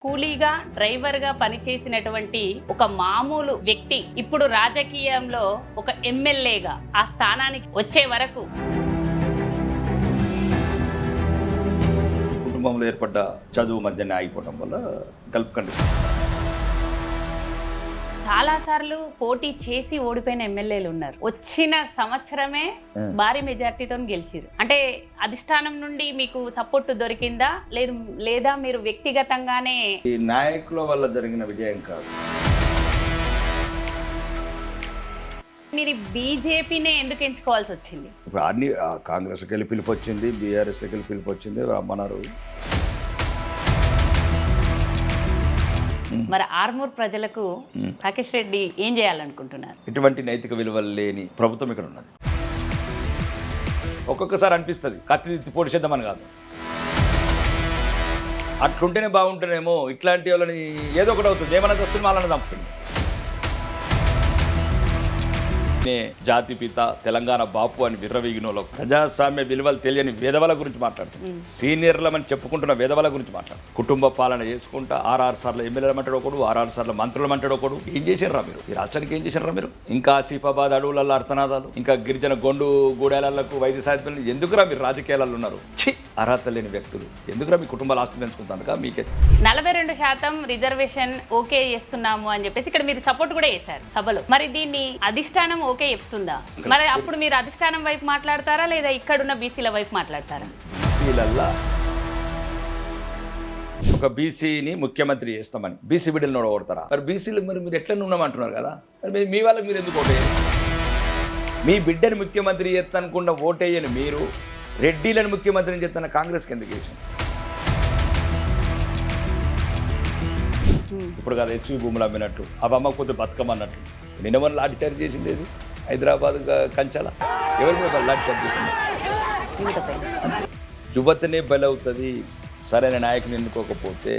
కూలీగా డ్రైవర్గా పనిచేసినటువంటి ఒక మామూలు వ్యక్తి ఇప్పుడు రాజకీయంలో ఒక ఎమ్మెల్యేగా ఆ స్థానానికి వచ్చే వరకు కుటుంబంలో ఏర్పడ్డ చదువు మధ్యనే ఆగిపోవడం వల్ల గల్ఫ్ కండిషన్ చాలాసార్లు పోటీ చేసి ఓడిపోయిన ఎమ్మెల్యేలు ఉన్నారు. వచ్చిన సంవత్సరమే భారీ మెజార్టీతో గెలిచారు. అంటే అధిష్టానం నుండి మీకు సపోర్ట్ దొరికిందా లేదా మీరు వ్యక్తిగతంగానే? ఈ నాయకుల వల్ల జరిగిన విజయం కాదు. మీరు బీజేపీనే ఎందుకు ఎంచుకోవాల్సి వచ్చింది? ఇప్పుడు అన్ని కాంగ్రెస్కి వెళ్ళి పిలుపు వచ్చింది, బీఆర్ఎస్కి వెళ్ళి పిలుపు వచ్చింది, రమ్మన్నారు. మరి ఆర్మూర్ ప్రజలకు రాకేష్ రెడ్డి ఏం చేయాలనుకుంటున్నారు? ఇటువంటి నైతిక విలువలు లేని ప్రభుత్వం ఇక్కడ ఉన్నది. ఒక్కొక్కసారి అనిపిస్తుంది కత్తి పొడి చేద్దామని కాదు, అట్లుంటేనే బాగుంటేనేమో ఇట్లాంటి వాళ్ళని ఏదో ఒకటి అవుతుంది, ఏమన్నా వస్తుంది వాళ్ళని చంపుతుంది. జాతి పిత తెలంగాణ బాపు అని విర్రవీగినోళ్ళు ప్రజాస్వామ్య విలువలు తెలియని వేదవల గురించి మాట్లాడుతుంది. సీనియర్లమని చెప్పుకుంటున్న వేదవల గురించి మాట్లాడు. కుటుంబ పాలన చేసుకుంటా 6 సార్లు ఎమ్మెల్యేలు అంటాడు ఒకడు, 6 సార్లు మంత్రులు అంటాడు ఒకడు. ఏం చేశారా మీరు? ఈ రాష్ట్రానికి ఏం చేశారా మీరు? ఇంకా ఆసిఫాబాద్ అడవులలో అర్థనాదాలు, ఇంకా గిరిజన గొండు గూడేళ్లకు వైద్య సాధ్యం. ఎందుకురా మీరు రాజకీయాలలో ఉన్నారు? అర్హత లేని వ్యక్తులు ఎందుకురా మీ కుటుంబాలు ఆస్తి పెంచుకుంటాను? మీకే 42% రిజర్వేషన్ ఓకే చేస్తున్నాము అని చెప్పేసి ఇక్కడ మీరు సపోర్ట్ కూడా చేశారు సభలో. మరి దీన్ని అధిష్టానం ఓకే చెప్తుందా? మరి అప్పుడు మీరు అధిష్టానం వైపు మాట్లాడతారా లేదా ఇక్కడున్న బీసీల వైపు మాట్లాడతారా? బీసీలల్లా ఒక బీసీని ముఖ్యమంత్రి చేస్తామని బీసీ బిడ్డలు ఓడతారా? మరి బీసీలు మరి మీరు ఎట్లా ఉన్నామంటున్నారు కదా, మరి మీ వాళ్ళకి మీరు ఎందుకు ఓటేయాలి? మీ బిడ్డని ముఖ్యమంత్రి చేస్తానుకున్న ఓటేయని మీరు రెడ్డిలను ముఖ్యమంత్రిని చెప్తున్న కాంగ్రెస్కి ఎందుకు వేసాం? ఇప్పుడు కదా హెచ్వి భూములు అమ్మినట్టు అవి అమ్మకపోతే బతుకమన్నట్టు నిన్న లాఠీ చార్జ్ చేసింది ఏది? హైదరాబాద్ కంచాల ఎవరి మీద లాఠీ చార్జ్ చేసింది? యువతనే బలవుతుంది. సరైన నాయకుని ఎన్నుకోకపోతే